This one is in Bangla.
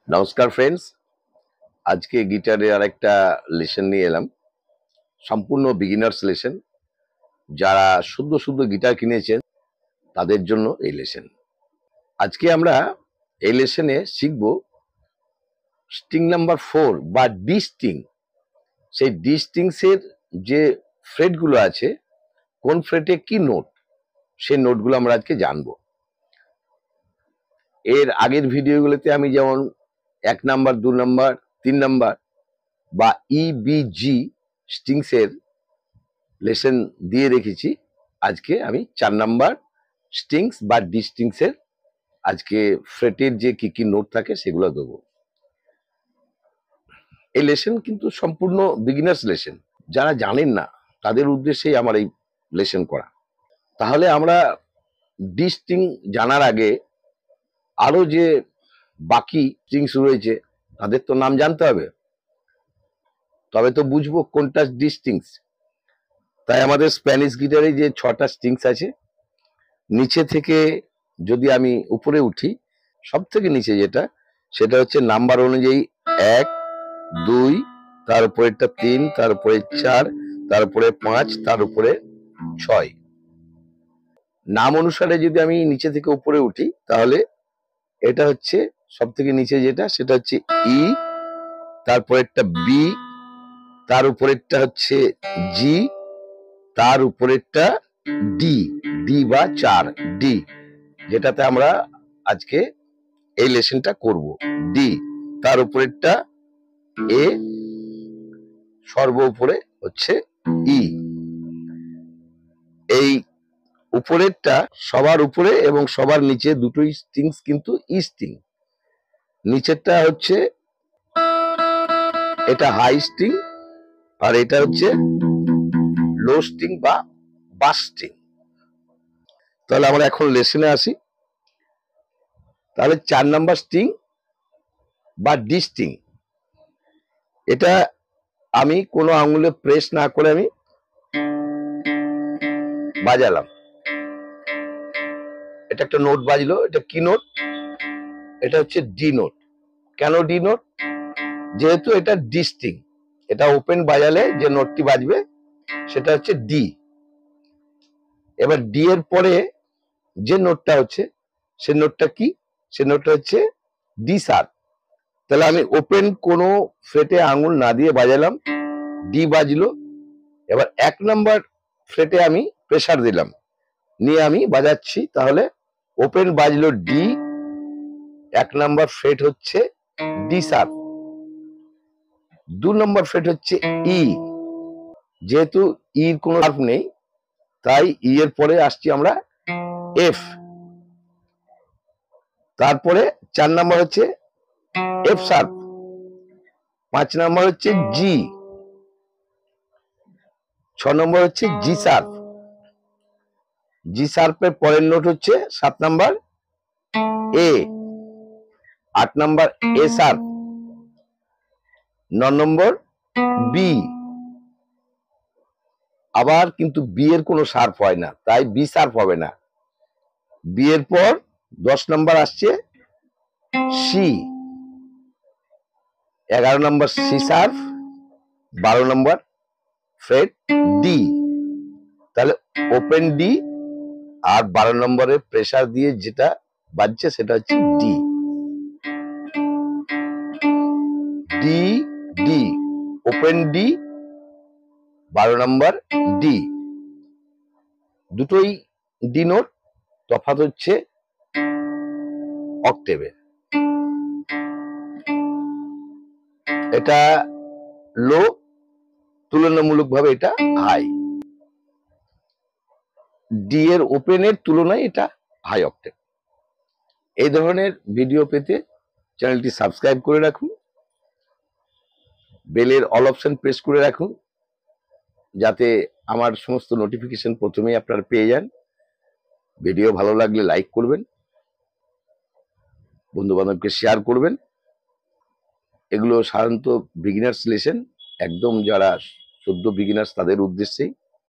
নমস্কার ফ্রেন্ডস, আজকে গিটারে আরেকটা লেসন নিয়ে এলাম। সম্পূর্ণ বিগিনার্স লেসন। যারা শুদ্ধ শুদ্ধ গিটার কিনেছেন তাদের জন্য এই লেসন। আজকে আমরা এই লেসনে শিখব স্ট্রিং নাম্বার 4 বা ডি স্ট্রিং। সেই ডি স্ট্রিংসের যে ফ্রেটগুলো আছে, কোন ফ্রেটে কি নোট, সেই নোটগুলো আমরা আজকে জানবো। এর আগের ভিডিওগুলোতে আমি যেমন 1 নাম্বার, 2 নাম্বার, 3 নাম্বার বা ইবিজি স্ট্রিংসের লেসন দিয়ে রেখেছি। আজকে আমি 4 নাম্বার স্ট্রিংস বা ডি স্ট্রিংসের আজকে ফ্রেটের যে কি কি নোট থাকে সেগুলো দেবো। এই লেসন কিন্তু সম্পূর্ণ বিগিনার্স লেসন। যারা জানেন না তাদের উদ্দেশ্যেই আমার এই লেসন করা। তাহলে আমরা ডি স্ট্রিং জানার আগে আরো যে বাকি স্ট্রিংস রয়েছে তাদের তো নাম জানতে হবে, তবে তো বুঝবো কোনটা ডি স্ট্রিংস। তাই আমাদের স্প্যানিশ গিটারে যে 6টা স্ট্রিংস আছে, নিচে থেকে যদি আমি উপরে উঠি, সব থেকে নিচে যেটা, সেটা হচ্ছে নাম্বার অনুযায়ী 1, 2, তার উপরেরটা 3, তার উপরে 4, তার উপরে 5, তার উপরে 6। নাম অনুসারে যদি আমি নিচে থেকে উপরে উঠি তাহলে এটা হচ্ছে সব থেকে নিচে যেটা, সেটা হচ্ছে ই, তারপরেরটা বি, তার উপরেরটা হচ্ছে জি, তার উপরেরটা ডি, ডি বা 4 ডি, যেটাতে আমরা আজকে এই লেসনটা করব। ডি, তার উপরেরটা এ, সর্ব উপরে হচ্ছে ই। এই উপরেরটা সবার উপরে এবং সবার নিচে দুটোই স্ট্রিংস কিন্তু ই স্ট্রিং। নিচেরটা হচ্ছে এটা হাই স্ট্রিং আর এটা হচ্ছে লো স্ট্রিং বা বাস স্ট্রিং। তাহলে আমরা এখন লেসনে আসি। তাহলে 4 নাম্বার স্ট্রিং বা ডি স্ট্রিং, এটা আমি কোনো আঙুলে প্রেস না করে আমি বাজালাম। এটা একটা নোট বাজলো। এটা কি নোট? এটা হচ্ছে ডি নোট। কেন ডি নোট? যেহেতু এটা ডি স্ট্রিং, এটা ওপেন বাজালে যে নোটটি বাজবে সেটা হচ্ছে ডি। এবার ডি এর পরে যে নোটটা হচ্ছে, সে নোটটা কি? সে নোটটা হচ্ছে ডি শার্প। তাহলে আমি ওপেন কোনো ফ্রেটে আঙুল না দিয়ে বাজালাম, ডি বাজলো। এবার 1 নাম্বার ফ্রেটে আমি প্রেসার দিলাম, নিয়ে আমি বাজাচ্ছি। তাহলে ওপেন বাজলো ডি, 1 নাম্বার ফ্রেট হচ্ছে ডি শার্প। 2 নম্বর ফ্রেট হচ্ছে ই। যেহেতু ইর কোনো শার্প নেই, তাই ই এর পরে আসছি আমরা এফ। তারপরে 4 নাম্বার হচ্ছে এফ শার্প, 5 নাম্বার হচ্ছে জি, 6 নম্বর হচ্ছে জি শার্প। জি শার্পের পরের নোট হচ্ছে 7 number A, 8 number A sharp, 9 number B. আবার কিন্তু বি এর কোনো শার্প হয় না, তাই বি শার্প হবে না। বি এর পর 10 নাম্বার আসছে সি, 11 নম্বর সি শার্প, 12 নম্বর ফ্রেট ডি। তাহলে ওপেন ডি আর 12 নম্বরে প্রেসার দিয়ে যেটা বাজছে সেটা হচ্ছে D. D D, open D, 12 নম্বর ডি। দুটোই ডি নোট, তফাৎ হচ্ছে অক্টেভে। এটা লো, তুলনামূলকভাবে এটা হাই। ডি এর ওপেনের তুলনায় এটা হাই অক্টেভ। এই ধরনের ভিডিও পেতে চ্যানেলটি সাবস্ক্রাইব করে রাখুন, বেলের অল অপশন প্রেস করে রাখুন, যাতে আমার সমস্ত নোটিফিকেশন প্রথমেই আপনারা পেয়ে যান। ভিডিও ভালো লাগলে লাইক করবেন, বন্ধু বান্ধবকে শেয়ার করবেন। এগুলো সাধারণত বিগিনার্স লেসন, একদম যারা সদ্য বিগিনার্স তাদের উদ্দেশ্যেই।